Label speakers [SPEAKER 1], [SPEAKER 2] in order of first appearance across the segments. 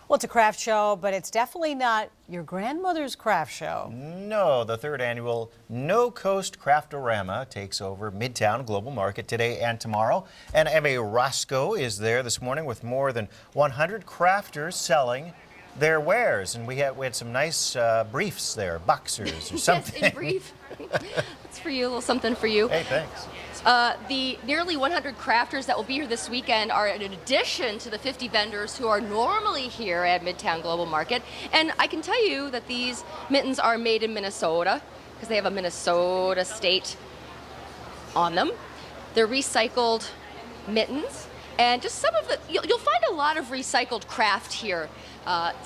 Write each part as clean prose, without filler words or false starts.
[SPEAKER 1] Well, it's a craft show, but it's definitely not your grandmother's craft show.
[SPEAKER 2] No, the third annual No Coast Craft-O-Rama takes over Midtown Global Market today and tomorrow. And Emma Roscoe is there this morning with more than 100 crafters selling their wares. And we had some nice briefs there, boxers or something.
[SPEAKER 3] Yes, in brief. That's for you, a little something for you.
[SPEAKER 2] Hey, thanks.
[SPEAKER 3] The nearly 100 crafters that will be here this weekend are in addition to the 50 vendors who are normally here at Midtown Global Market. And I can tell you that these mittens are made in Minnesota because they have a Minnesota state on them. They're recycled mittens. And just some of the, you'll find a lot of recycled craft here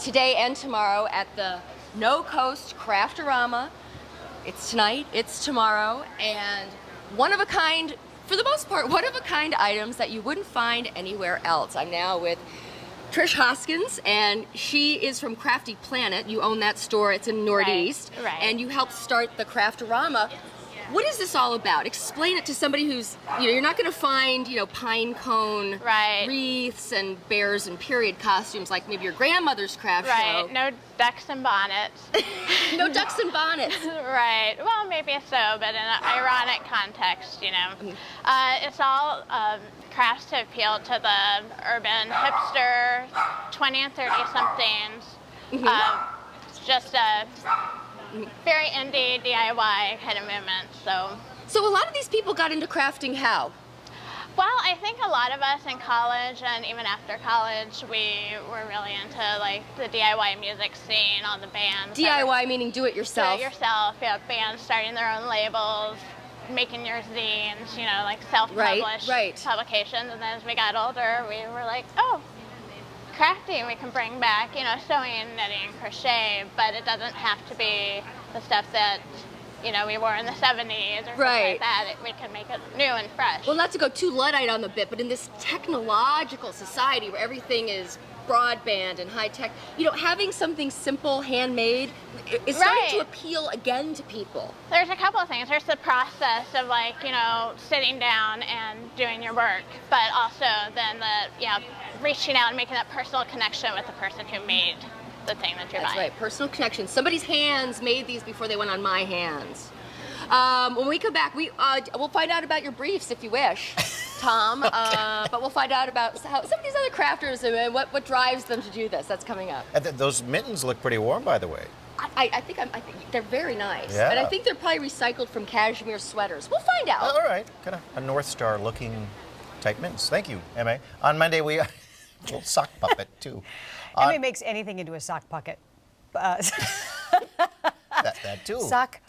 [SPEAKER 3] today and tomorrow at the No Coast Craft-O-Rama. It's tonight, it's tomorrow, and one-of-a-kind, for the most part, one-of-a-kind items that you wouldn't find anywhere else. I'm now with Trish Hoskins, and she is from Crafty Planet. You own that store, it's in Northeast.
[SPEAKER 4] Right.
[SPEAKER 3] And you helped start the Craft-O-Rama. What is this all about? Explain it to somebody who's, you're not going to find, pine cone wreaths and bears and period costumes like maybe your grandmother's craft show.
[SPEAKER 4] Right, no ducks and bonnets.
[SPEAKER 3] No ducks and bonnets.
[SPEAKER 4] Right, well, maybe so, but in an ironic context, It's all crafts to appeal to the urban hipster, 20 and 30-somethings. It's just a very indie DIY kind of movement.
[SPEAKER 3] So a lot of these people got into crafting how?
[SPEAKER 4] Well, I think a lot of us in college and even after college, we were really into like the DIY music scene, all the bands.
[SPEAKER 3] DIY meaning do it yourself.
[SPEAKER 4] Do it yourself, yeah. Bands starting their own labels, making your zines, like self-published publications. And then as we got older, we were like, oh, crafty, we can bring back, sewing, knitting, crochet, but it doesn't have to be the stuff that, we wore in the 70s or something like that. We can make it new and fresh.
[SPEAKER 3] Well, not to go too Luddite on the bit, but in this technological society where everything is broadband and high tech, having something simple, handmade, is starting to appeal again to people.
[SPEAKER 4] There's a couple of things. There's the process of sitting down and doing your work, but also then reaching out and making that personal connection with the person who made the thing that you're buying.
[SPEAKER 3] That's right, personal connection. Somebody's hands made these before they went on my hands. When we come back, we'll find out about your briefs if you wish, Tom. But we'll find out about how some of these other crafters and what drives them to do this. That's coming up.
[SPEAKER 2] And those mittens look pretty warm, by the way.
[SPEAKER 3] I think they're very nice.
[SPEAKER 2] Yeah.
[SPEAKER 3] And I think they're probably recycled from cashmere sweaters. We'll find out.
[SPEAKER 2] All right, kind of a North Star looking type mittens. Thank you, Emma. On Monday, we little sock puppet too.
[SPEAKER 1] Emma makes anything into a sock puppet.
[SPEAKER 2] That too.
[SPEAKER 1] Sock